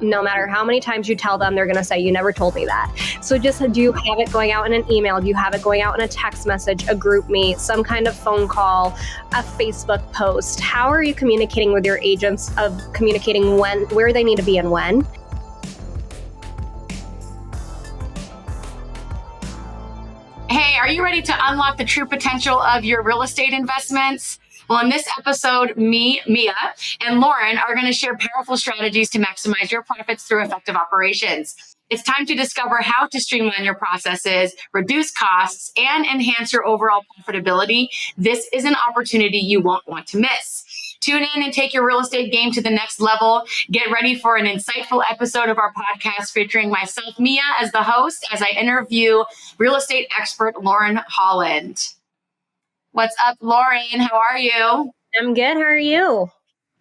No matter how many times you tell them, they're going to say, you never told me that. So just do you have it going out in an email? Do you have it going out in a text message, a group meet, some kind of phone call, a Facebook post? How are you communicating with your agents of communicating where they need to be and when? Hey, are you ready to unlock the true potential of your real estate investments? Well, in this episode, Mie, and Lauren are going to share powerful strategies to maximize your profits through effective operations. It's time to discover how to streamline your processes, reduce costs, and enhance your overall profitability. This is an opportunity you won't want to miss. Tune in and take your real estate game to the next level. Get ready for an insightful episode of our podcast featuring myself, Mie, as the host, as I interview real estate expert Lauren Holland. What's up, Lauren? How are you? I'm good. How are you?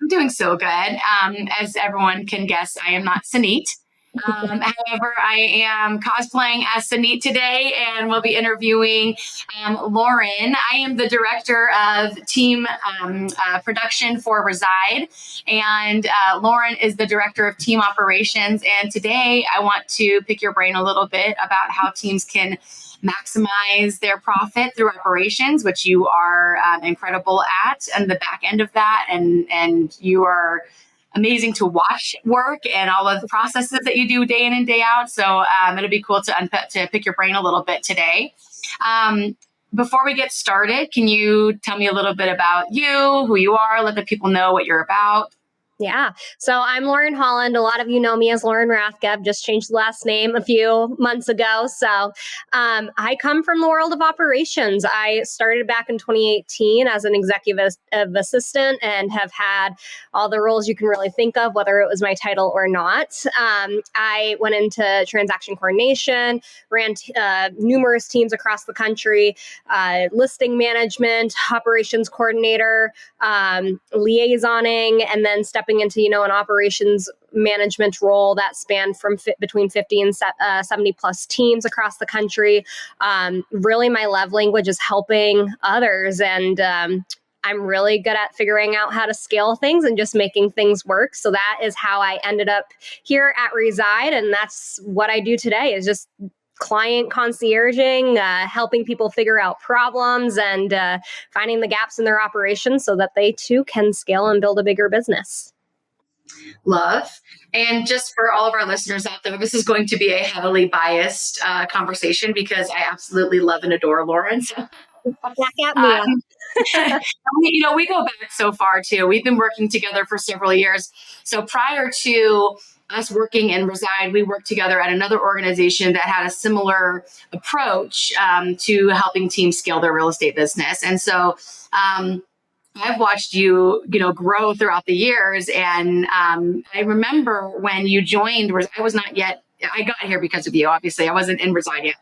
I'm doing so good. As everyone can guess, I am not Sanit. However, I am cosplaying as Sanit today, and we'll be interviewing Lauren. I am the director of team production for Reside, and Lauren is the director of team operations. And today I want to pick your brain a little bit about how teams can maximize their profit through operations, which you are incredible at, and the back end of that, and you are amazing to watch work and all of the processes that you do day in and day out. So it'll be cool to pick your brain a little bit today. Before we get started, can you tell me a little bit about you, who you are, let the people know what you're about? Yeah. So I'm Lauren Holland. A lot of you know me as Lauren Rathgeb, just changed the last name a few months ago. So I come from the world of operations. I started back in 2018 as an executive assistant and have had all the roles you can really think of, whether it was my title or not. I went into transaction coordination, ran numerous teams across the country, listing management, operations coordinator, liaisoning, and then stepping into, an operations management role that spanned from between 50 and 70 plus teams across the country. Really, my love language is helping others. And I'm really good at figuring out how to scale things and just making things work. So that is how I ended up here at Reside. And that's what I do today, is just client concierging, helping people figure out problems and finding the gaps in their operations so that they too can scale and build a bigger business. Love. And just for all of our listeners out there, this is going to be a heavily biased conversation because I absolutely love and adore Lauren. So, we go back so far too. We've been working together for several years. So prior to us working in Reside, we worked together at another organization that had a similar approach to helping teams scale their real estate business. And so I've watched you, grow throughout the years. And I remember when you joined, I got here because of you. Obviously, I wasn't in Reside yet.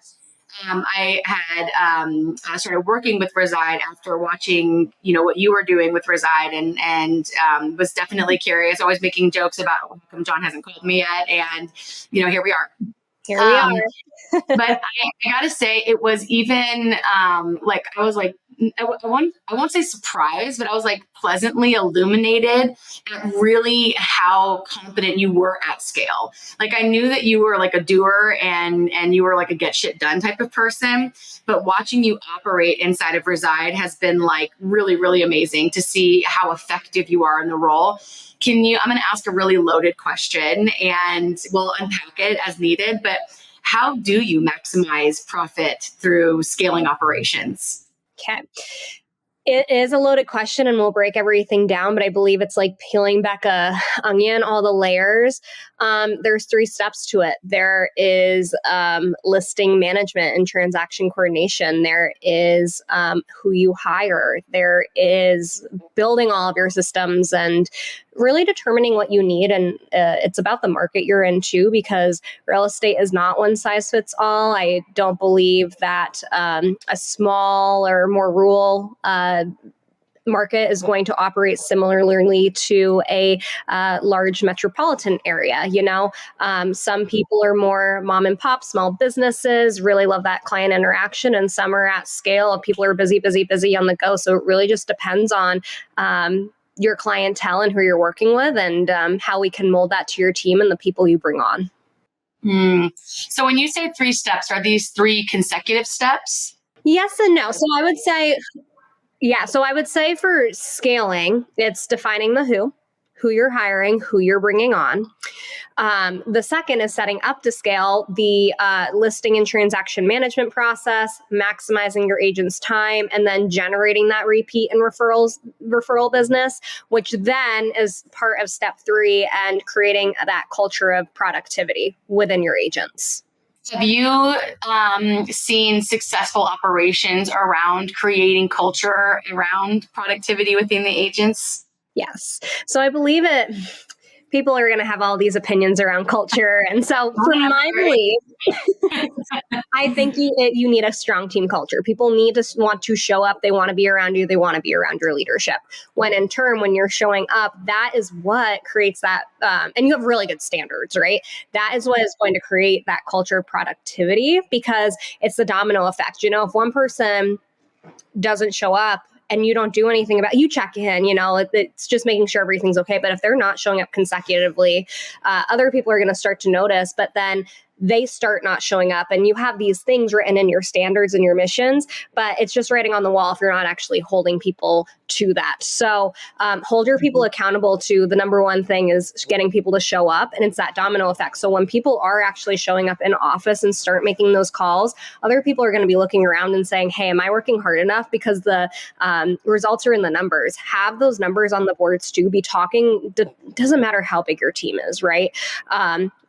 I had started working with Reside after watching, what you were doing with Reside, and was definitely curious. Always making jokes about how come John hasn't called me yet, and here we are. Here we are. But I gotta say, it was even I was like, I won't say surprised, but I was like pleasantly illuminated at really how confident you were at scale. Like I knew that you were like a doer and you were like a get shit done type of person, but watching you operate inside of Reside has been like really, really amazing to see how effective you are in the role. I'm going to ask a really loaded question and we'll unpack it as needed, but how do you maximize profit through scaling operations? Okay. It is a loaded question and we'll break everything down, but I believe it's like peeling back a onion, all the layers. There's 3 steps to it. There is listing management and transaction coordination. There is who you hire. There is building all of your systems and really determining what you need. And it's about the market you're in too, because real estate is not one size fits all. I don't believe that a small or more rural market is going to operate similarly to a large metropolitan area. Some people are more mom and pop, small businesses, really love that client interaction, and some are at scale. People are busy on the go. So it really just depends on your clientele and who you're working with, and how we can mold that to your team and the people you bring on. So when you say 3 steps, are these 3 consecutive steps? Yes and no. So I would say, for scaling, it's defining the who you're hiring, who you're bringing on. The second is setting up to scale the listing and transaction management process, maximizing your agent's time, and then generating that repeat and referral business, which then is part of step 3 and creating that culture of productivity within your agents. Have you seen successful operations around creating culture around productivity within the agents? Yes. So I believe people are going to have all these opinions around culture. And so from my belief, I think you need a strong team culture. People need to want to show up. They want to be around you. They want to be around your leadership. When in turn, when you're showing up, that is what creates that. And you have really good standards, right? That is what is going to create that culture of productivity, because it's the domino effect. If one person doesn't show up and you don't do anything about it, you check in, it's just making sure everything's okay. But if they're not showing up consecutively, other people are going to start to notice, but then they start not showing up, and you have these things written in your standards and your missions, but it's just writing on the wall if you're not actually holding people to that. So hold your people accountable to the number one thing is getting people to show up, and it's that domino effect. So when people are actually showing up in office and start making those calls, other people are going to be looking around and saying, hey, am I working hard enough? Because the results are in the numbers. Have those numbers on the boards too. Be talking, doesn't matter how big your team is, right?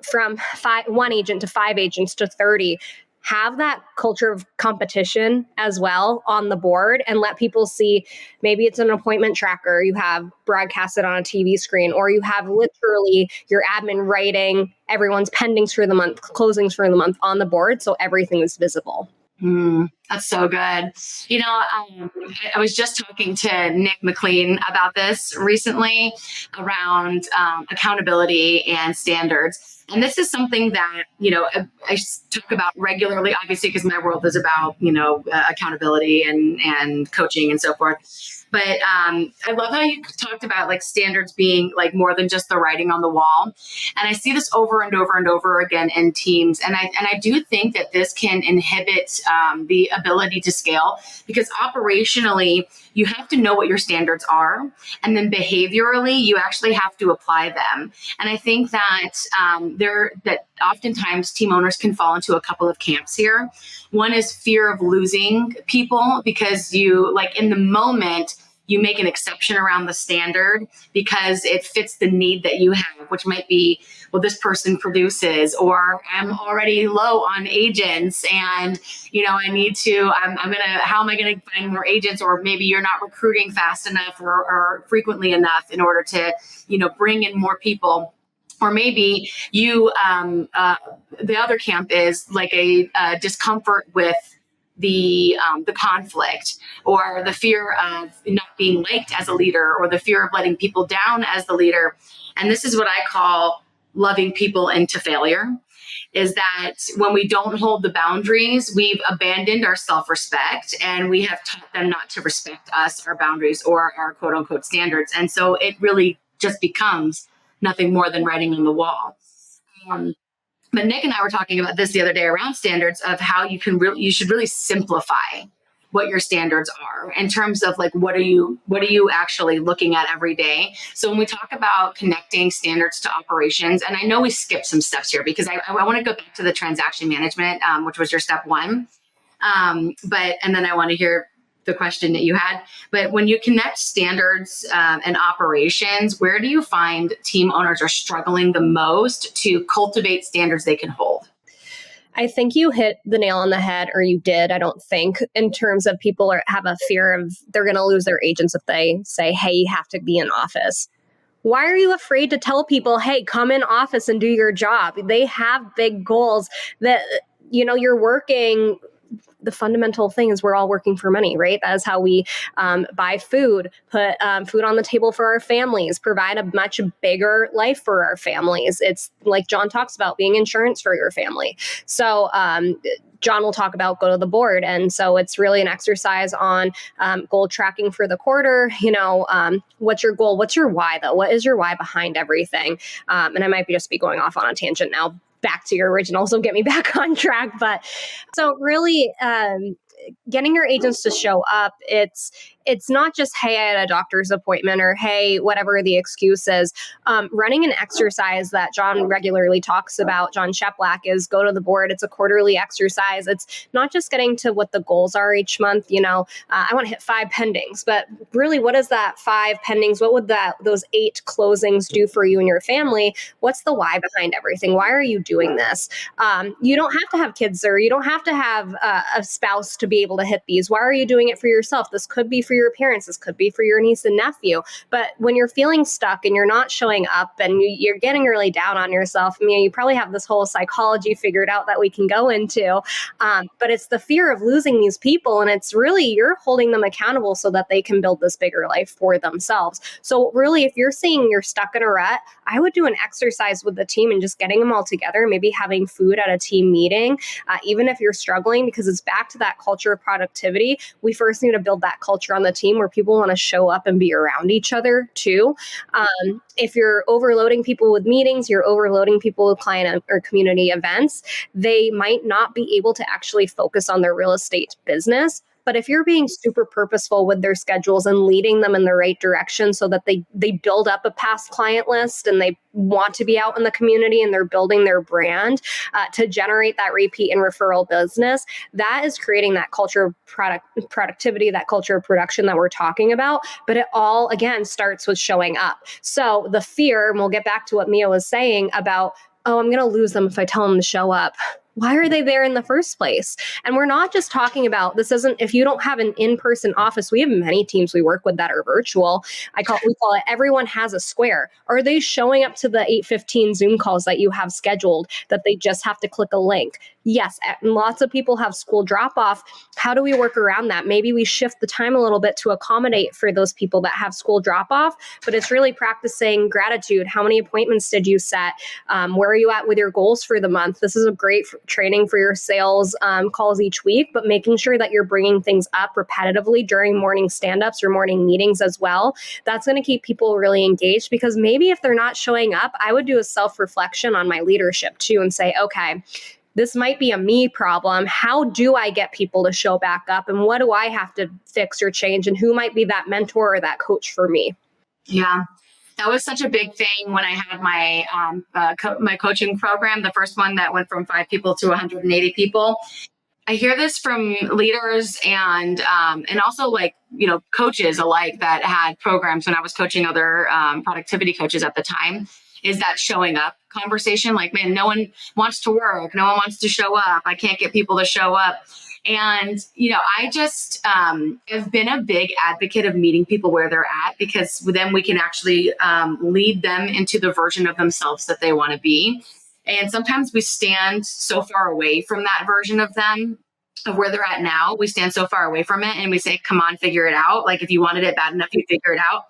From 1 agent to 5 agents to 30, have that culture of competition as well on the board, and let people see, maybe it's an appointment tracker you have broadcasted on a TV screen, or you have literally your admin writing everyone's pendings for the month, closings for the month on the board, so everything is visible. That's so good. I was just talking to Nick McLean about this recently around accountability and standards. And this is something that, I talk about regularly, obviously, because my world is about, accountability and coaching and so forth. But I love how you talked about like standards being like more than just the writing on the wall. And I see this over and over and over again in teams. And I do think that this can inhibit the ability to scale, because operationally, you have to know what your standards are. And then behaviorally, you actually have to apply them. And I think that that oftentimes team owners can fall into a couple of camps here. One is fear of losing people, because you, like, in the moment, you make an exception around the standard because it fits the need that you have, which might be, well, this person produces, or I'm already low on agents and, I need to, how am I going to find more agents? Or maybe you're not recruiting fast enough or frequently enough in order to, bring in more people. Or maybe you, the other camp is like a discomfort with the conflict, or the fear of not being liked as a leader, or the fear of letting people down as the leader. And this is what I call loving people into failure, is that when we don't hold the boundaries, we've abandoned our self-respect, and we have taught them not to respect us, our boundaries, or our quote unquote standards. And so it really just becomes nothing more than writing on the wall. But Nick and I were talking about this the other day around standards, of how you should really simplify what your standards are in terms of like, what are you actually looking at every day? So when we talk about connecting standards to operations, and I know we skipped some steps here because I want to go back to the transaction management, which was your step 1. And then I want to hear the question that you had. But when you connect standards and operations, where do you find team owners are struggling the most to cultivate standards they can hold? I think you hit the nail on the head, or you did, I don't think, in terms of people have a fear of they're going to lose their agents if they say, hey, you have to be in office. Why are you afraid to tell people, hey, come in office and do your job? They have big goals that, you're working. The fundamental thing is we're all working for money, right? That is how we buy food, put food on the table for our families, provide a much bigger life for our families. It's like John talks about, being insurance for your family. So John will talk about go to the board. And so it's really an exercise on goal tracking for the quarter. What's your goal? What's your why, though? What is your why behind everything? And I might just be going off on a tangent now. Back to your original, so get me back on track. But so really, getting your agents to show up, it's not just, hey, I had a doctor's appointment, or hey, whatever the excuse is. Running an exercise that John regularly talks about, John Sheplack, is go to the board. It's a quarterly exercise. It's not just getting to what the goals are each month. I want to hit 5 pendings, but really, what is that 5 pendings? What would those 8 closings do for you and your family? What's the why behind everything? Why are you doing this? You don't have to have kids, or you don't have to have a spouse to be able to hit these. Why are you doing it for yourself? This could be for your parents. This could be for your niece and nephew. But when you're feeling stuck and you're not showing up and you're getting really down on yourself, you probably have this whole psychology figured out that we can go into. But it's the fear of losing these people. And it's really, you're holding them accountable so that they can build this bigger life for themselves. So really, if you're seeing you're stuck in a rut, I would do an exercise with the team and just getting them all together, maybe having food at a team meeting, even if you're struggling, because it's back to that culture of productivity. We first need to build that culture on the team where people want to show up and be around each other too. If you're overloading people with meetings, you're overloading people with client or community events, they might not be able to actually focus on their real estate business. But if you're being super purposeful with their schedules and leading them in the right direction so that they build up a past client list and they want to be out in the community and they're building their brand to generate that repeat and referral business, that is creating that culture of productivity, that culture of production that we're talking about. But it all, again, starts with showing up. So the fear, and we'll get back to what Mia was saying about, oh, I'm going to lose them if I tell them to show up. Why are they there in the first place? And we're not just talking about, this isn't, if you don't have an in-person office, we have many teams we work with that are virtual. We call it everyone has a square. Are they showing up to the 8:15 Zoom calls that you have scheduled that they just have to click a link? Yes, and lots of people have school drop-off. How do we work around that? Maybe we shift the time a little bit to accommodate for those people that have school drop-off, but it's really practicing gratitude. How many appointments did you set? Where are you at with your goals for the month? This is a great training for your sales calls each week, but making sure that you're bringing things up repetitively during morning stand-ups or morning meetings as well. That's going to keep people really engaged, because maybe if they're not showing up, I would do a self-reflection on my leadership too and say, okay, this might be a me problem. How do I get people to show back up? And what do I have to fix or change? And who might be that mentor or that coach for me? Yeah. That was such a big thing when I had my my coaching program, the first one that went from 5 people to 180 people. I hear this from leaders and also coaches alike that had programs when I was coaching other productivity coaches at the time, is that showing up conversation. Like, man, no one wants to work. No one wants to show up. I can't get people to show up. And, I just have been a big advocate of meeting people where they're at, because then we can actually lead them into the version of themselves that they want to be. And sometimes we stand so far away from that version of them, of where they're at now. We stand so far away from it and we say, come on, figure it out. Like, if you wanted it bad enough, you figure it out.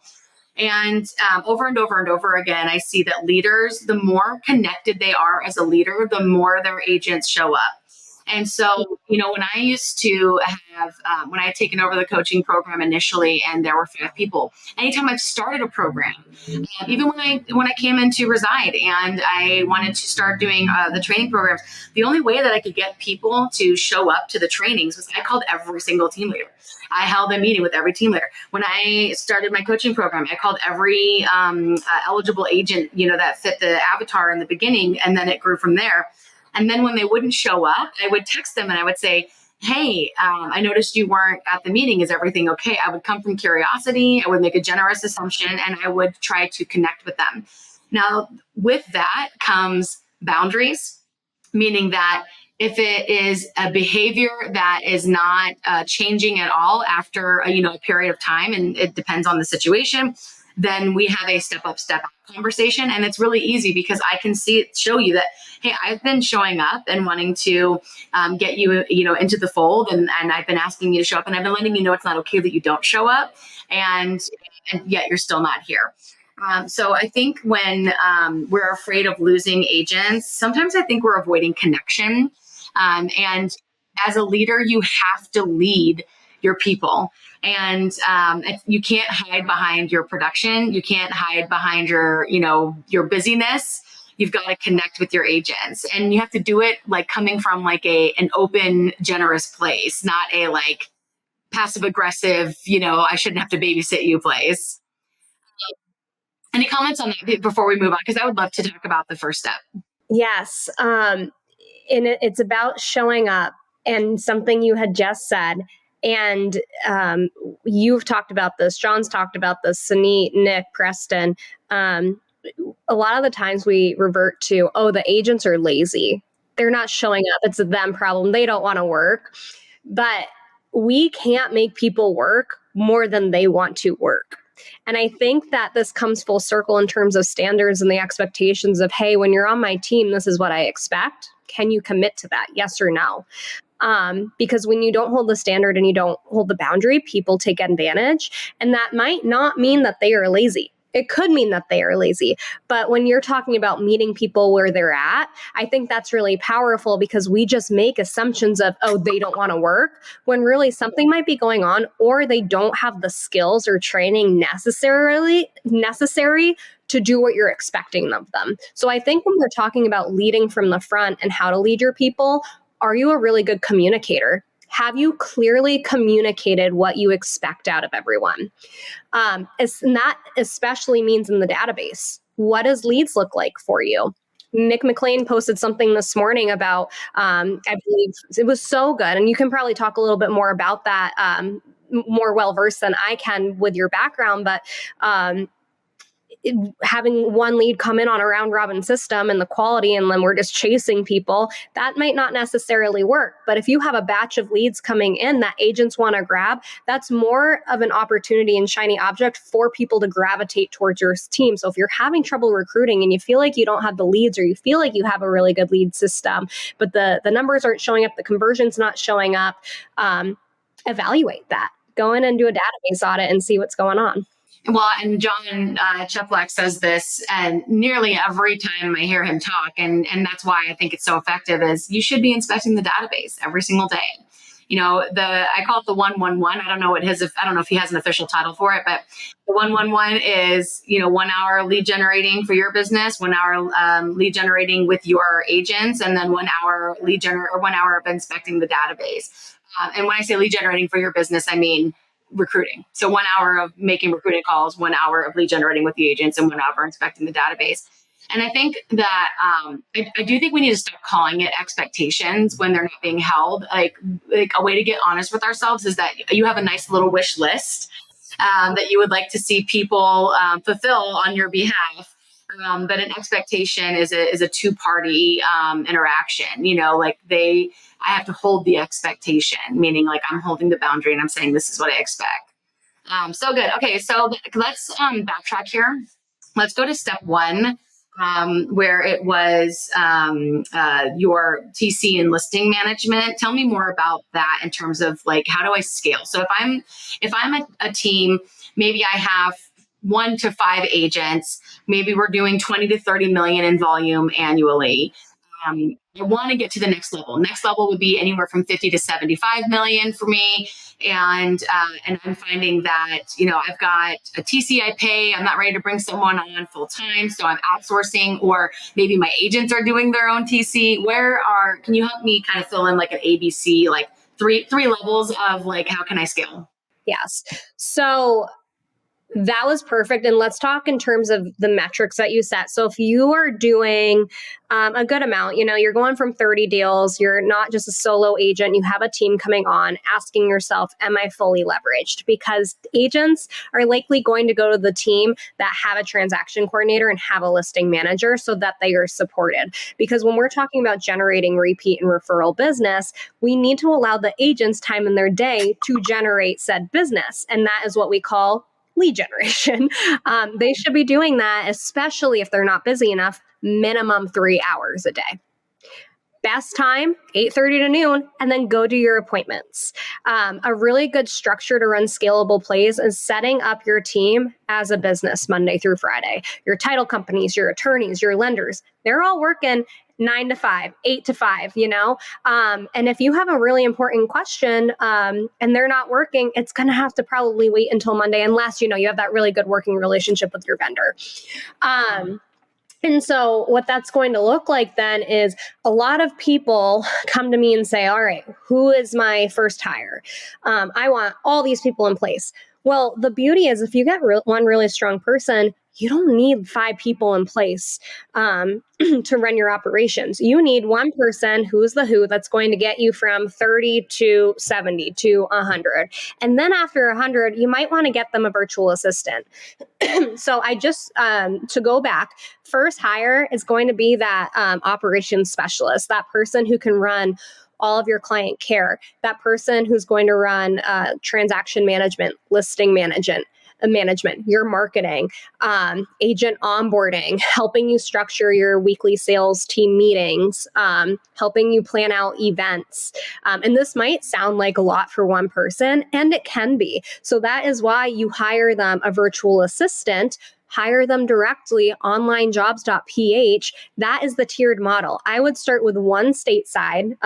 And over and over and over again, I see that leaders, the more connected they are as a leader, the more their agents show up. And so, when I used to have, when I had taken over the coaching program initially, and there were 5 people, anytime I've started a program, even when I came in to reside and I wanted to start doing the training programs, the only way that I could get people to show up to the trainings was I called every single team leader. I held a meeting with every team leader. When I started my coaching program, I called every eligible agent, that fit the avatar in the beginning, and then it grew from there. And then when they wouldn't show up, I would text them and I would say, hey, I noticed you weren't at the meeting. Is everything okay? I would come from curiosity. I would make a generous assumption, and I would try to connect with them. Now, with that comes boundaries, meaning that if it is a behavior that is not changing at all after a period of time, and it depends on the situation, then we have a step up, step out conversation. And it's really easy because I can show you that, hey, I've been showing up and wanting to get you, into the fold. And I've been asking you to show up, and I've been letting you know it's not okay that you don't show up. And yet you're still not here. So I think when we're afraid of losing agents, sometimes I think we're avoiding connection. And as a leader, you have to lead your people. And you can't hide behind your production. You can't hide behind your busyness. You've got to connect with your agents, and you have to do it like coming from like an open, generous place, not a like passive aggressive, I shouldn't have to babysit you place. Any comments on that before we move on? Because I would love to talk about the first step. Yes. And it's about showing up, and something you had just said. And you've talked about this. John's talked about this. Sunit, Nick, Preston. A lot of the times we revert to, the agents are lazy. They're not showing up. It's a them problem. They don't want to work. But we can't make people work more than they want to work. And I think that this comes full circle in terms of standards and the expectations of, hey, when you're on my team, this is what I expect. Can you commit to that? Yes or no? Because when you don't hold the standard and you don't hold the boundary, people take advantage. And that might not mean that they are lazy. It could mean that they are lazy. But when you're talking about meeting people where they're at, I think that's really powerful, because we just make assumptions of, they don't want to work, when really something might be going on, or they don't have the skills or training necessary to do what you're expecting of them. So I think when we're talking about leading from the front and how to lead your people, are you a really good communicator? Have you clearly communicated what you expect out of everyone? And that especially means in the database. What does leads look like for you? Nick McLean posted something this morning about, I believe it was so good. And you can probably talk a little bit more about that, more well-versed than I can with your background. But having one lead come in on a round robin system and the quality, and then we're just chasing people, that might not necessarily work. But if you have a batch of leads coming in that agents want to grab, that's more of an opportunity and shiny object for people to gravitate towards your team. So if you're having trouble recruiting and you feel like you don't have the leads, or you feel like you have a really good lead system, but the numbers aren't showing up, the conversion's not showing up, evaluate that. Go in and do a database audit and see what's going on. Well, and John Cheplak says this, and nearly every time I hear him talk, and that's why I think it's so effective, is you should be inspecting the database every single day. I call it the 111. I don't know if he has an official title for it, but the 111 is, 1 hour lead generating for your business, 1 hour lead generating with your agents, and then 1 hour 1 hour of inspecting the database. And when I say lead generating for your business, I mean recruiting. So 1 hour of making recruiting calls, 1 hour of lead generating with the agents, and 1 hour inspecting the database. And I think that I do think we need to stop calling it expectations when they're not being held. Like a way to get honest with ourselves is that you have a nice little wish list that you would like to see people fulfill on your behalf. But an expectation is a two-party interaction. I have to hold the expectation, meaning like I'm holding the boundary and I'm saying this is what I expect. So good. Okay, so let's backtrack here. Let's go to step one, where it was your TC and listing management. Tell me more about that in terms of like, how do I scale? So if I'm a team, maybe I have 1 to 5 agents, maybe we're doing 20 to 30 million in volume annually. I want to get to the next level. Next level would be anywhere from 50 to 75 million for me. And I'm finding that, I've got a TC I pay. I'm not ready to bring someone on full time. So I'm outsourcing, or maybe my agents are doing their own TC. Can you help me kind of fill in like an ABC, like three levels of like, how can I scale? Yes. So that was perfect. And let's talk in terms of the metrics that you set. So if you are doing a good amount, you're going from 30 deals, you're not just a solo agent, you have a team coming on, asking yourself, am I fully leveraged? Because agents are likely going to go to the team that have a transaction coordinator and have a listing manager so that they are supported. Because when we're talking about generating repeat and referral business, we need to allow the agents time in their day to generate said business. And that is what we call lead generation. They should be doing that, especially if they're not busy enough, minimum 3 hours a day. Best time, 8:30 to noon, and then go do your appointments. A really good structure to run scalable plays is setting up your team as a business Monday through Friday. Your title companies, your attorneys, your lenders, they're all working 9 to 5, 8 to 5, and if you have a really important question and they're not working, it's going to have to probably wait until Monday, unless, you have that really good working relationship with your vendor. And so what that's going to look like then is a lot of people come to me and say, all right, who is my first hire? I want all these people in place. Well, the beauty is if you get one really strong person, you don't need 5 people in place to run your operations. You need one person who's the who that's going to get you from 30 to 70 to 100. And then after 100, you might want to get them a virtual assistant. So I just, to go back, first hire is going to be that operations specialist, that person who can run all of your client care, that person who's going to run transaction management, listing management, your marketing, agent onboarding, helping you structure your weekly sales team meetings, helping you plan out events. And this might sound like a lot for one person, and it can be. So that is why you hire them a virtual assistant. Hire them directly, onlinejobs.ph. That is the tiered model. I would start with one stateside,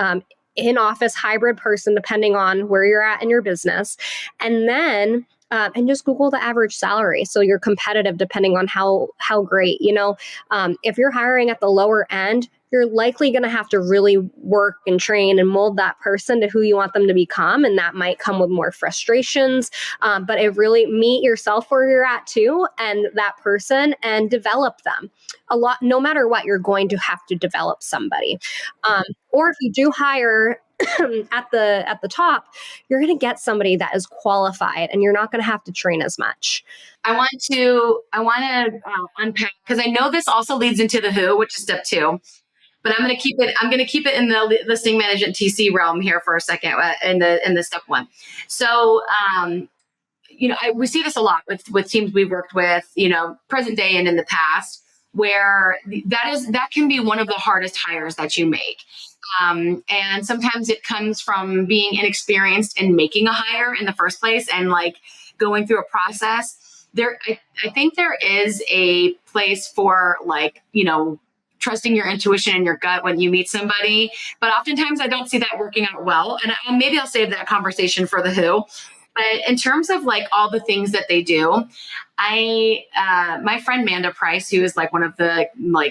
in-office hybrid person, depending on where you're at in your business. And then and just Google the average salary, so you're competitive depending on how great. If you're hiring at the lower end, you're likely going to have to really work and train and mold that person to who you want them to become, and that might come with more frustrations. But it really meet yourself where you're at too, and that person, and develop them a lot. No matter what, you're going to have to develop somebody. Or if you do hire at the top, you're going to get somebody that is qualified, and you're not going to have to train as much. I want to unpack, because I know this also leads into the who, which is step 2, but I'm going to keep it in the listing management TC realm here for a second in the step 1. So, we see this a lot with teams we've worked with, present day and in the past, where that can be one of the hardest hires that you make. And sometimes it comes from being inexperienced in making a hire in the first place, and like going through a process. I think there is a place for trusting your intuition and your gut when you meet somebody, but oftentimes I don't see that working out well. And maybe I'll save that conversation for the who. But in terms of all the things that they do, my friend Manda Price, who is one of the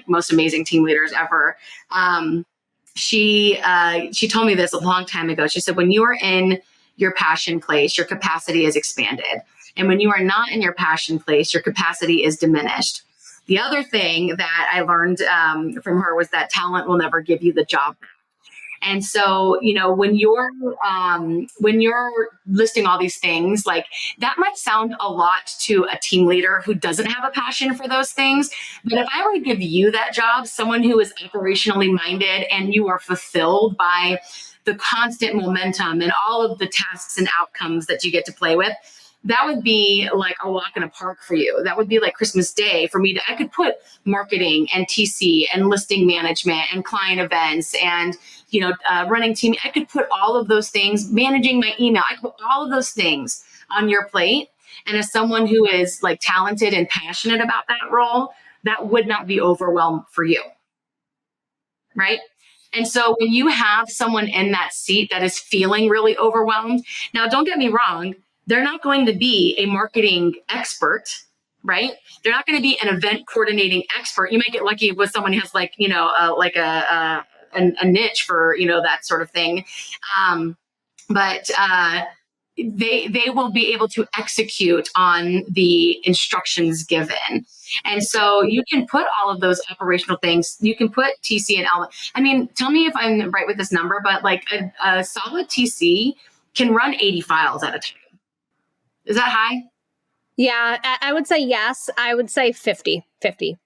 most amazing team leaders ever, she told me this a long time ago. She said, when you are in your passion place, your capacity is expanded. And when you are not in your passion place, your capacity is diminished. The other thing that I learned from her was that talent will never give you the job. And so, when you're listing all these things, that might sound a lot to a team leader who doesn't have a passion for those things. But if I were to give you that job, someone who is operationally minded, and you are fulfilled by the constant momentum and all of the tasks and outcomes that you get to play with, that would be like a walk in a park for you. That would be like Christmas Day for me. I could put marketing and TC and listing management and client events and, running team. I could put all of those things, managing my email. I could put all of those things on your plate. And as someone who is talented and passionate about that role, that would not be overwhelmed for you. Right? And so when you have someone in that seat that is feeling really overwhelmed, now don't get me wrong, they're not going to be a marketing expert, right? They're not going to be an event coordinating expert. You might get lucky with someone who has a niche for, that sort of thing. But they will be able to execute on the instructions given. And so you can put all of those operational things, you can put TC and element. I mean, tell me if I'm right with this number, but a solid TC can run 80 files at a time. Is that high? Yeah, I would say yes. I would say 50. Okay,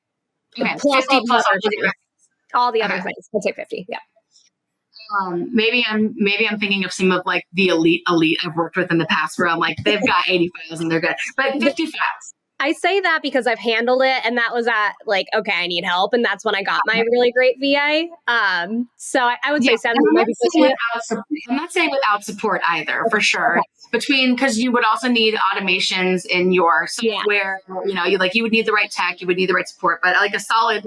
plus 50 plus all the other things. I'd say 50. Yeah. Maybe I'm thinking of some of the elite I've worked with in the past where I'm they've got 80 files and they're good, but 50 files. I say that because I've handled it, and that was at okay, I need help, and that's when I got my really great VA. So I would say 70. I'm not saying without support either, for sure. Because you would also need automations in your software. You would need the right tech, you would need the right support, but a solid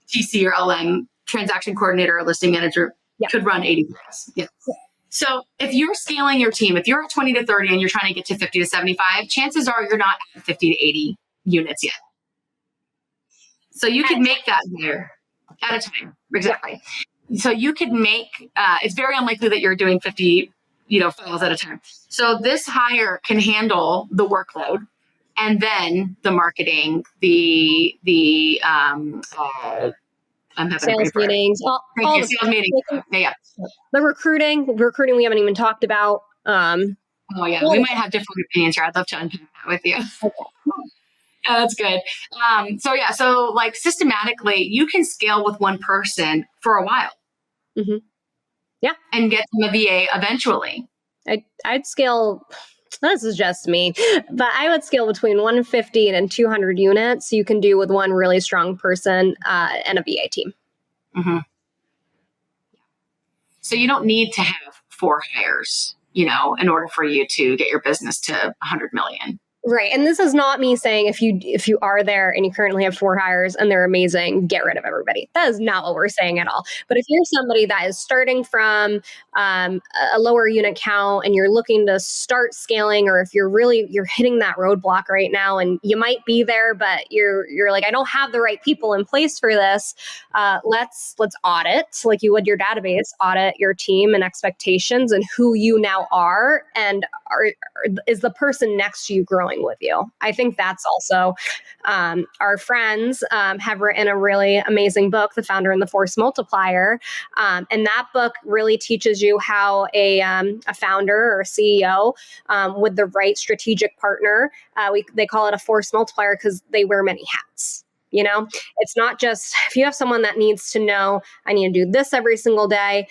TC or LM transaction coordinator or listing manager could run 80 files. Yeah. So if you're scaling your team, if you're at 20 to 30 and you're trying to get to 50 to 75, chances are you're not at 50 to 80 units yet. So you could make that hire at a time. Exactly. So you could make, it's very unlikely that you're doing 50, files at a time. So this hire can handle the workload and then the marketing, I'm having sales meetings, all sales meetings. Yeah. The recruiting we haven't even talked about. Oh yeah, we might have different opinions here. I'd love to unpack that with you. Okay. Yeah, that's good. So like systematically, you can scale with one person for a while. Mm-hmm. Yeah. And get them a VA eventually. I'd scale, this is just me, but I would scale between 150 and 200 units you can do with one really strong person and a VA team. Mm-hmm. So you don't need to have 4 hires, in order for you to get your business to 100 million. Right. And this is not me saying if you are there and you currently have 4 hires and they're amazing, get rid of everybody. That is not what we're saying at all. But if you're somebody that is starting from a lower unit count and you're looking to start scaling, or if you're hitting that roadblock right now and you might be there, but you're like, I don't have the right people in place for this. Let's audit, like you would your database, audit your team and expectations and who you now are, and is the person next to you growing with you. I think that's also our friends have written a really amazing book, The Founder and the Force Multiplier, and that book really teaches you how a founder or a CEO with the right strategic partner, they call it a force multiplier because they wear many hats. It's not just if you have someone that needs to know, I need to do this every single day,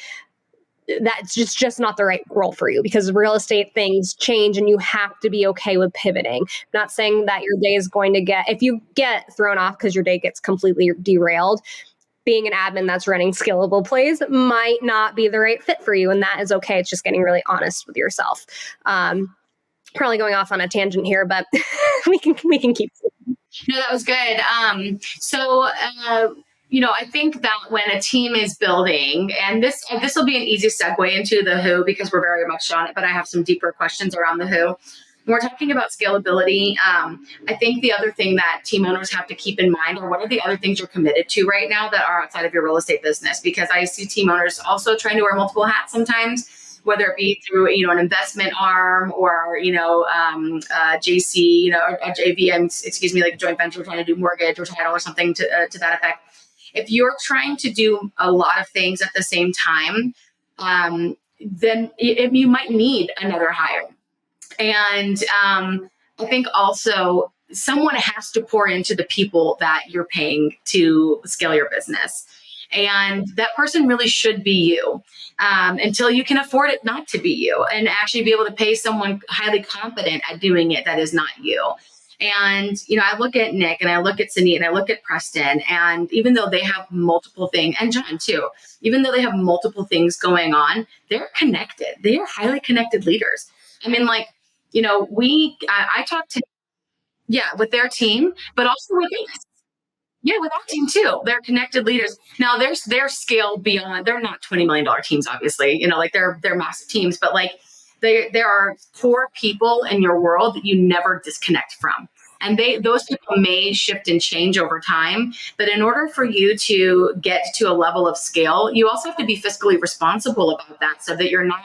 that's just not the right role for you, because real estate things change and you have to be okay with pivoting. I'm not saying that your day is going to if you get thrown off because your day gets completely derailed, being an admin that's running scalable plays might not be the right fit for you. And that is okay. It's just getting really honest with yourself. Probably going off on a tangent here, but we can keep. No, that was good. I think that when a team is building, and this will be an easy segue into the who, because we're very much on it, but I have some deeper questions around the who. When we're talking about scalability, I think the other thing that team owners have to keep in mind are what are the other things you're committed to right now that are outside of your real estate business, because I see team owners also trying to wear multiple hats sometimes, whether it be through, an investment arm or, JC, or a JV, like a joint venture trying to do mortgage or title or something to that effect. If you're trying to do a lot of things at the same time, then you might need another hire. And I think also someone has to pour into the people that you're paying to scale your business. And that person really should be you until you can afford it not to be you and actually be able to pay someone highly competent at doing it that is not you. And, I look at Nick and I look at Sunit and I look at Preston, and even though they have multiple things, and John too, even though they have multiple things going on, they're connected. They are highly connected leaders. I mean, like, I talk to, with their team, but also with us. Yeah, with our team too. They're connected leaders. Now they're scaled beyond, they're not $20 million teams, obviously, they're massive teams, but like there are core people in your world that you never disconnect from. And those people may shift and change over time, but in order for you to get to a level of scale, you also have to be fiscally responsible about that, so that you're not,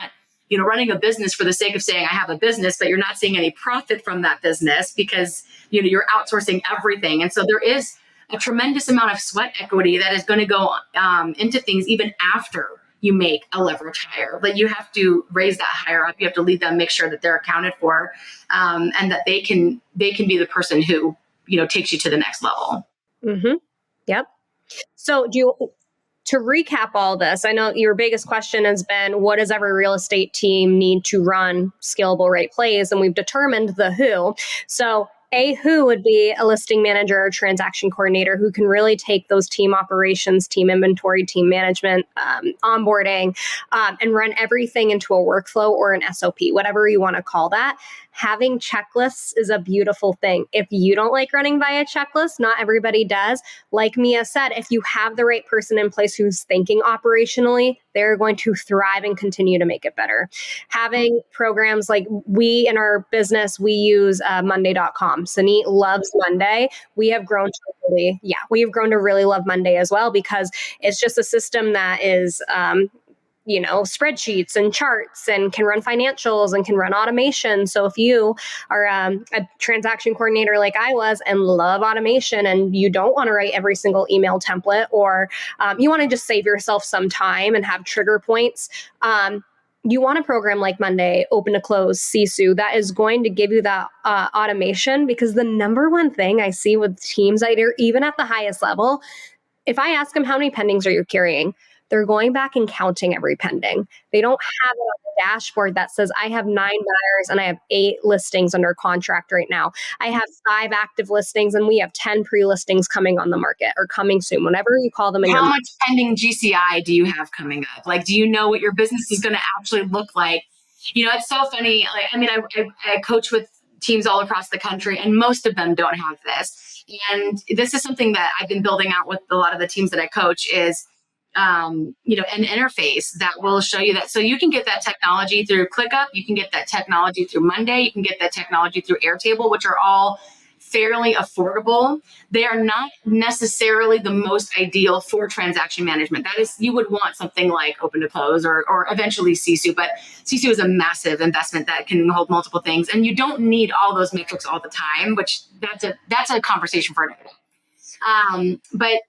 running a business for the sake of saying I have a business, but you're not seeing any profit from that business because, you're outsourcing everything. And so there is a tremendous amount of sweat equity that is going to go into things even after you make a leverage hire. But you have to raise that hire up. You have to lead them, make sure that they're accounted for, and that they can be the person who, takes you to the next level. Mm-hmm. Yep. So to recap all this, I know your biggest question has been, what does every real estate team need to run scalable rate plays? And we've determined the who. So a who would be a listing manager or transaction coordinator who can really take those team operations, team inventory, team management, onboarding, and run everything into a workflow or an SOP, whatever you want to call that. having checklists is a beautiful thing. If you don't like running by a checklist, not everybody does. Like Mia said, if you have the right person in place who's thinking operationally, they're going to thrive and continue to make it better. Having programs like we in our business, we use Monday.com. Sunit loves Monday. We have grown to really love Monday as well, because it's just a system that is spreadsheets and charts and can run financials and can run automation. So if you are a transaction coordinator like I was and love automation, and you don't want to write every single email template, or you want to just save yourself some time and have trigger points, you want a program like Monday, open to close, Sisu, that is going to give you that automation. Because the number one thing I see with teams, even at the highest level, if I ask them, how many pendings are you carrying? They're going back and counting every pending. They don't have it on the dashboard that says, I have 9 buyers and I have 8 listings under contract right now. I have 5 active listings and we have 10 pre-listings coming on the market or coming soon, whatever you call them. How much pending GCI do you have coming up? Like, do you know what your business is going to actually look like? It's so funny. Like, I mean, I coach with teams all across the country, and most of them don't have this. And this is something that I've been building out with a lot of the teams that I coach is, an interface that will show you that. So you can get that technology through ClickUp. You can get that technology through Monday. You can get that technology through Airtable, which are all fairly affordable. They are not necessarily the most ideal for transaction management. That is, you would want something like Open to Close or eventually Sisu, but Sisu is a massive investment that can hold multiple things, and you don't need all those metrics all the time, which that's a conversation for another day. But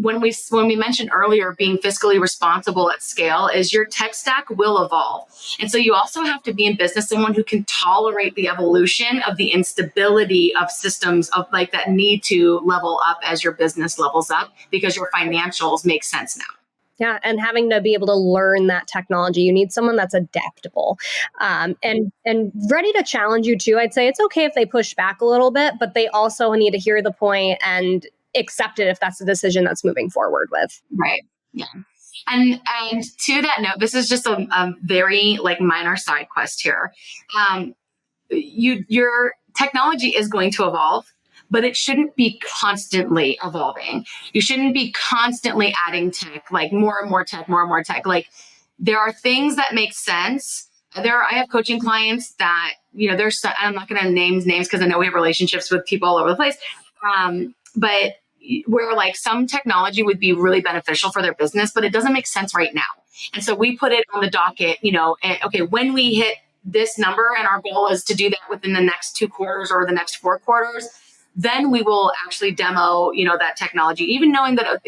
when we mentioned earlier being fiscally responsible at scale, is your tech stack will evolve. And so you also have to be in business someone who can tolerate the evolution of the instability of systems of like that need to level up as your business levels up, because your financials make sense now. Yeah, and having to be able to learn that technology, you need someone that's adaptable and ready to challenge you too. I'd say it's okay if they push back a little bit, but they also need to hear the point and accept it if that's the decision that's moving forward with. Right. Yeah. And to that note, this is just a very like minor side quest here. Your technology is going to evolve, but it shouldn't be constantly evolving. You shouldn't be constantly adding tech, like more and more tech, more and more tech. Like there are things that make sense. I have coaching clients that, I'm not going to name names because I know we have relationships with people all over the place. But where like some technology would be really beneficial for their business, but it doesn't make sense right now. And so we put it on the docket, okay, when we hit this number and our goal is to do that within the next 2 quarters or the next 4 quarters, then we will actually demo, that technology, even knowing that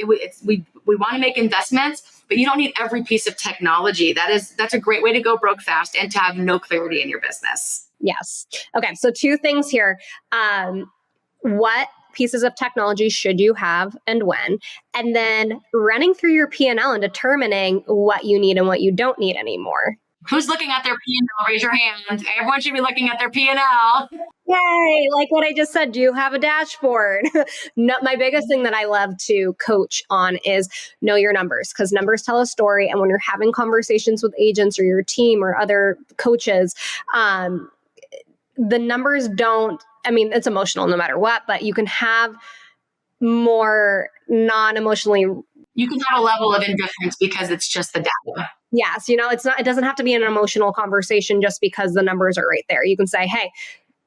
we want to make investments, but you don't need every piece of technology. That's a great way to go broke fast and to have no clarity in your business. Yes. Okay. So 2 things here. What pieces of technology should you have and when? And then running through your P&L and determining what you need and what you don't need anymore. Who's looking at their P&L? Raise your hand. Everyone should be looking at their P&L. Yay! Like what I just said, do you have a dashboard? No, my biggest thing that I love to coach on is know your numbers, because numbers tell a story. And when you're having conversations with agents or your team or other coaches, the numbers don't, it's emotional no matter what, but you can have more non-emotionally. You can have a level of indifference because it's just the data. Yes. It doesn't have to be an emotional conversation just because the numbers are right there. You can say, hey,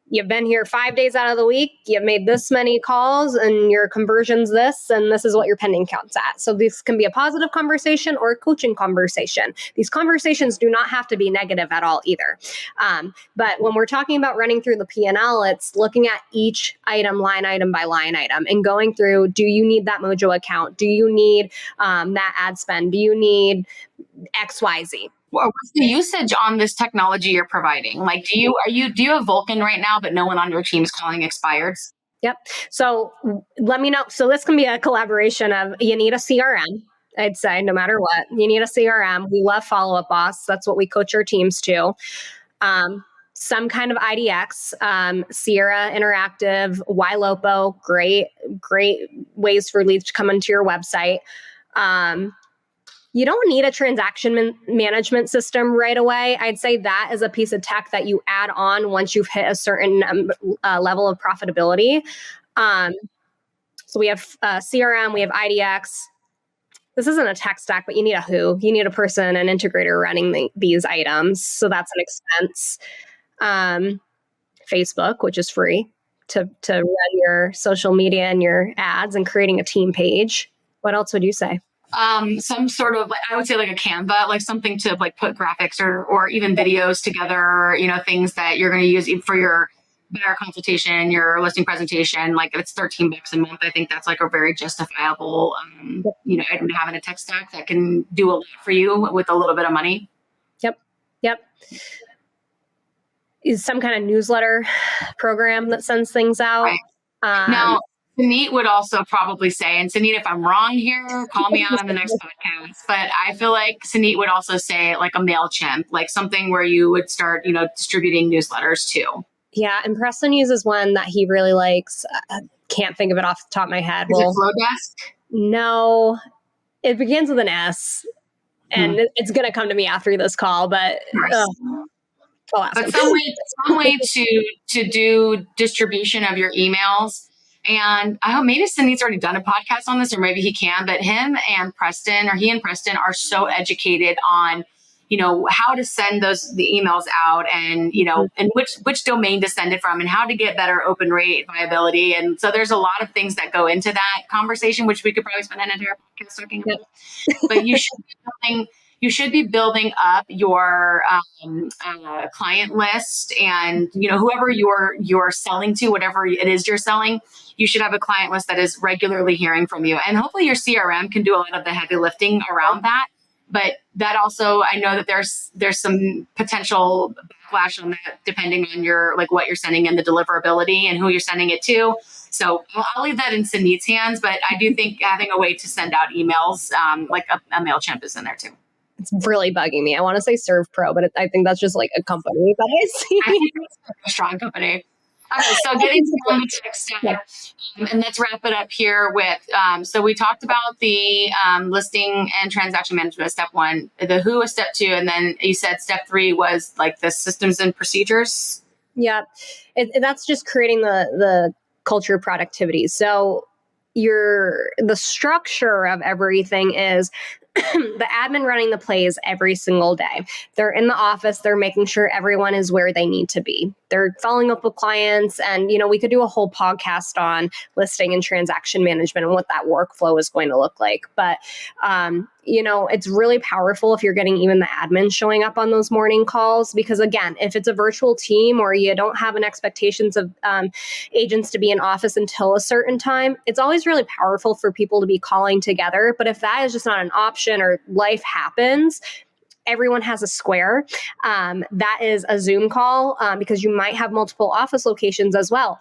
you've been here 5 days out of the week, you've made this many calls and your conversion's this, and this is what your pending count's at. So this can be a positive conversation or a coaching conversation. These conversations do not have to be negative at all either. But when we're talking about running through the P&L, it's looking at each item, line item by line item, and going through, do you need that Mojo account? Do you need that ad spend? Do you need XYZ? What's the usage on this technology you're providing? Like, do you have Vulcan right now, but no one on your team is calling expireds? Yep. So let me know. So this can be a collaboration of, you need a CRM. I'd say no matter what, you need a CRM. We love Follow-Up Boss. That's what we coach our teams to. Some kind of IDX, Sierra Interactive, Ylopo, great ways for leads to come into your website. You don't need a transaction management system right away. I'd say that is a piece of tech that you add on once you've hit a certain level of profitability. So we have CRM, we have IDX. This isn't a tech stack, but you need a who. You need a person, an integrator running these items. So that's an expense. Facebook, which is free to run your social media and your ads, and creating a team page. What else would you say? Some sort of, I would say like a Canva, like something to like put graphics or even videos together, things that you're going to use for your buyer consultation, your listing presentation. Like if it's $13 a month, I think that's like a very justifiable, item to have in a tech stack that can do a lot for you with a little bit of money. Yep. Is some kind of newsletter program that sends things out. Right. Now, Sunit would also probably say, and Sunit, if I'm wrong here, call me out on the next podcast, but I feel like Sunit would also say like a MailChimp, like something where you would start, distributing newsletters too. Yeah, and Preston uses one that he really likes. Can't think of it off the top of my head. Is it Flowdesk? No, it begins with an S, and it's going to come to me after this call, but... But some way to do distribution of your emails. And I hope maybe Cindy's already done a podcast on this, or maybe he can, but he and Preston are so educated on, how to send the emails out, and, and which domain to send it from, and how to get better open rate viability. And so there's a lot of things that go into that conversation, which we could probably spend an entire podcast talking about. But you should be building up your client list, and whoever you're selling to, whatever it is you're selling, you should have a client list that is regularly hearing from you. And hopefully your CRM can do a lot of the heavy lifting around that. But that also, I know that there's some potential backlash on that, depending on what you're sending and the deliverability and who you're sending it to. So I'll leave that in Sunit's hands. But I do think having a way to send out emails, like a MailChimp, is in there too. It's really bugging me. I want to say ServPro, but I think that's just like a company that I see. I think it's a strong company. Okay, so getting to the tech stack, and let's wrap it up here with, so we talked about the listing and transaction management, step 1, the who is step 2, and then you said step 3 was like the systems and procedures. Yeah, that's just creating the culture of productivity. So the structure of everything is the admin running the plays every single day. They're in the office. They're making sure everyone is where they need to be. They're following up with clients. And, we could do a whole podcast on listing and transaction management and what that workflow is going to look like. But, it's really powerful if you're getting even the admin showing up on those morning calls, because again, if it's a virtual team or you don't have an expectations of agents to be in office until a certain time, it's always really powerful for people to be calling together. But if that is just not an option, or life happens, everyone has a square. That is a Zoom call, because you might have multiple office locations as well.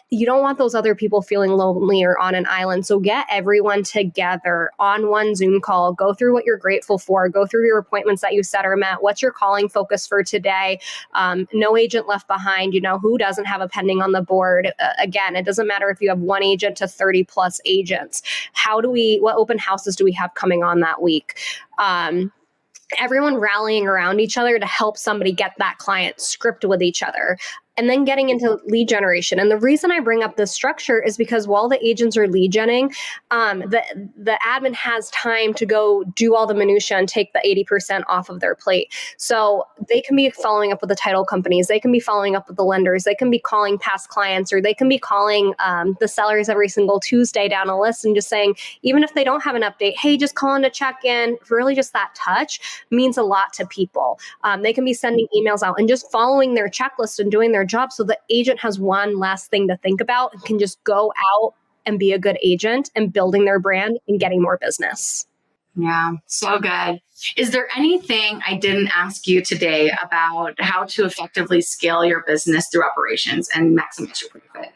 You don't want those other people feeling lonely or on an island. So get everyone together on one Zoom call. Go through what you're grateful for. Go through your appointments that you set or met. What's your calling focus for today? No agent left behind. Who doesn't have a pending on the board? Again, it doesn't matter if you have one agent to 30 plus agents. What open houses do we have coming on that week? Everyone rallying around each other to help somebody get that client, script with each other. And then getting into lead generation. And the reason I bring up this structure is because while the agents are lead genning, the admin has time to go do all the minutia and take the 80% off of their plate. So they can be following up with the title companies. They can be following up with the lenders. They can be calling past clients, or they can be calling the sellers every single Tuesday down a list and just saying, even if they don't have an update, hey, just calling to check in. Really just that touch means a lot to people. They can be sending emails out and just following their checklist and doing their job, so the agent has one last thing to think about and can just go out and be a good agent and building their brand and getting more business. Yeah, so good. Is there anything I didn't ask you today about how to effectively scale your business through operations and maximize your profit?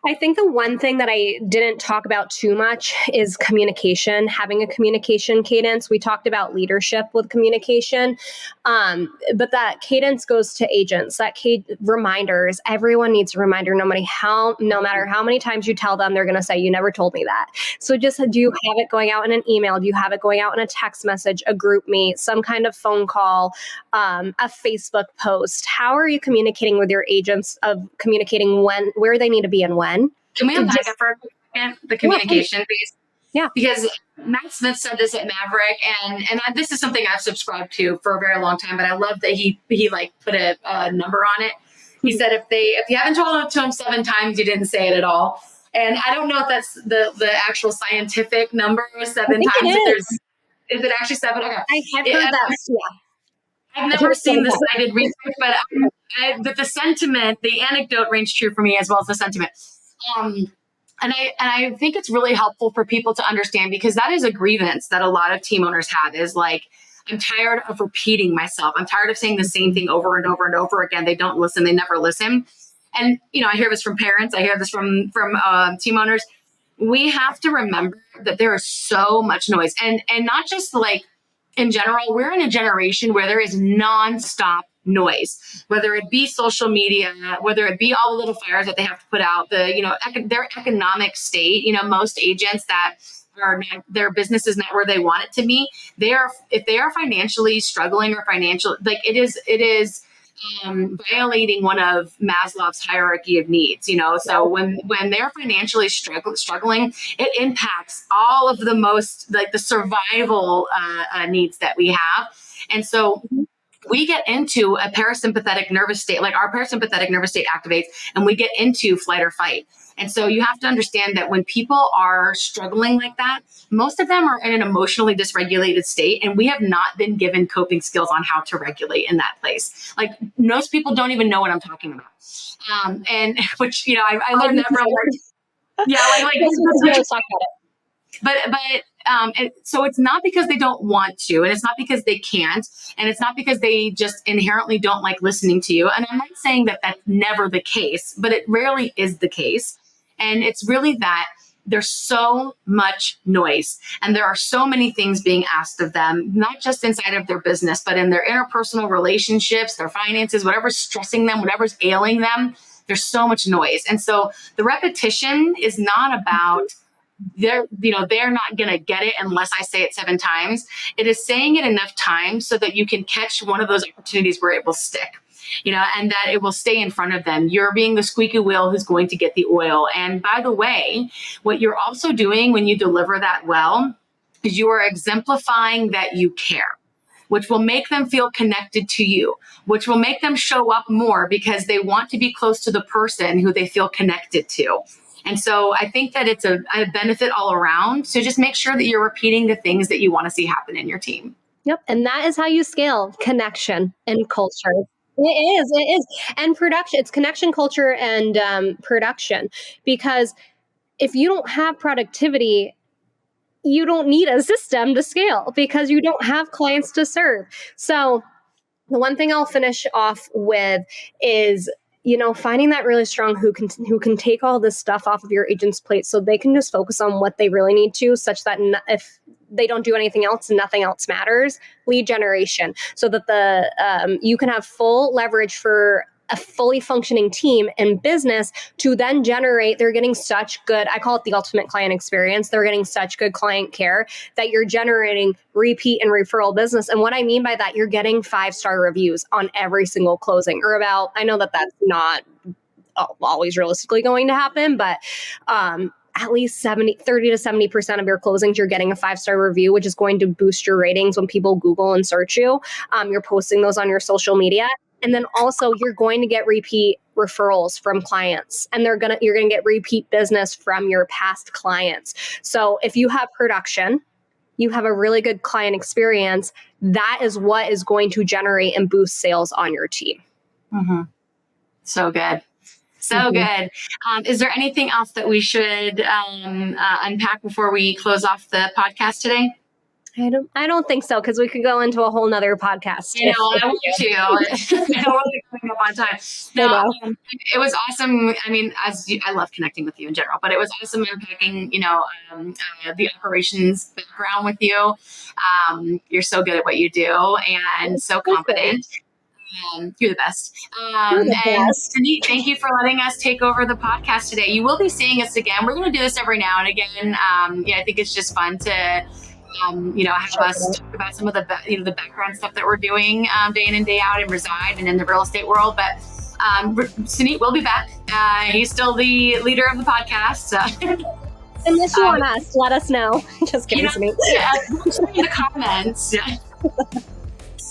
I think the one thing that I didn't talk about too much is communication, having a communication cadence. We talked about leadership with communication, but that cadence goes to agents. That reminders. Everyone needs a reminder, no matter how many times you tell them, they're going to say, "You never told me that." So just do you have it going out in an email? Do you have it going out in a text message, a group meet, some kind of phone call, a Facebook post? How are you communicating with your agents of communicating where they need to be and when? Can we unpack it for a second? The communication piece. Yeah. Because Matt Smith said this at Maverick, and this is something I've subscribed to for a very long time, but I love that he like put a number on it. He said if you haven't told it to him 7 times, you didn't say it at all. And I don't know if that's the actual scientific number, 7 times. Is it actually 7? Okay. I've heard that. Yeah. I've never seen the cited research, but the sentiment, the anecdote rings true for me as well as the sentiment. And I think it's really helpful for people to understand, because that is a grievance that a lot of team owners have, is like, I'm tired of repeating myself. I'm tired of saying the same thing over and over and over again. They don't listen. They never listen. And, I hear this from parents. I hear this from team owners. We have to remember that there is so much noise, and not just like in general. We're in a generation where there is nonstop noise, whether it be social media, whether it be all the little fires that they have to put out, their economic state. Most agents that are not, their business is not where they want it to be. If they are financially struggling or it is violating one of Maslow's hierarchy of needs. So when they're financially struggling, it impacts all of the most, like, the survival needs that we have. And so we get into a parasympathetic nervous state, like our parasympathetic nervous state activates, and we get into flight or fight. And so you have to understand that when people are struggling like that, most of them are in an emotionally dysregulated state, and we have not been given coping skills on how to regulate in that place. Like, most people don't even know what I'm talking about. And which, I learned that from, let's talk about it. But so it's not because they don't want to, and it's not because they can't, and it's not because they just inherently don't like listening to you. And I'm not saying that that's never the case, but it rarely is the case. And it's really that there's so much noise, and there are so many things being asked of them, not just inside of their business, but in their interpersonal relationships, their finances, whatever's stressing them, whatever's ailing them. There's so much noise. And so the repetition is not about they're not going to get it unless I say it 7 times. It is saying it enough times so that you can catch one of those opportunities where it will stick. And that it will stay in front of them. You're being the squeaky wheel who's going to get the oil. And by the way, what you're also doing when you deliver that well is you are exemplifying that you care, which will make them feel connected to you, which will make them show up more because they want to be close to the person who they feel connected to. And so I think that it's a benefit all around. So just make sure that you're repeating the things that you want to see happen in your team. Yep. And that is how you scale connection and culture. It is. And production, it's connection, culture, and production. Because if you don't have productivity, you don't need a system to scale because you don't have clients to serve. So the one thing I'll finish off with is, finding that really strong who can take all this stuff off of your agent's plate so they can just focus on what they really need to, such that if they don't do anything else, nothing else matters. Lead generation, so that you can have full leverage for a fully functioning team and business to then generate. They're getting such good, I call it the ultimate client experience. They're getting such good client care that you're generating repeat and referral business. And what I mean by that, you're getting 5-star reviews on every single closing, or about, I know that that's not always realistically going to happen, but at least 30 to 70% of your closings, you're getting a 5-star review, which is going to boost your ratings when people Google and search you. You're posting those on your social media. And then also you're going to get repeat referrals from clients, and you're going to get repeat business from your past clients. So if you have production, you have a really good client experience, that is what is going to generate and boost sales on your team. Mm-hmm. So good. So good. Is there anything else that we should unpack before we close off the podcast today? I don't think so, because we could go into a whole nother podcast. I want to. I don't want to coming up on time. No, it was awesome. I mean, I love connecting with you in general, but it was awesome unpacking, the operations background with you. You're so good at what you do and so confident. You're the best. And Sunit, thank you for letting us take over the podcast today. You will be seeing us again. We're going to do this every now and again. I think it's just fun to have us talk about some of the the background stuff that we're doing day in and day out and reside and in the real estate world. But Sunit will be back. He's still the leader of the podcast. So. Unless you want us, let us know. Just kidding, Sunit. In the comments.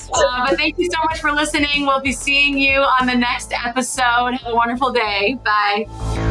But thank you so much for listening. We'll be seeing you on the next episode. Have a wonderful day. Bye.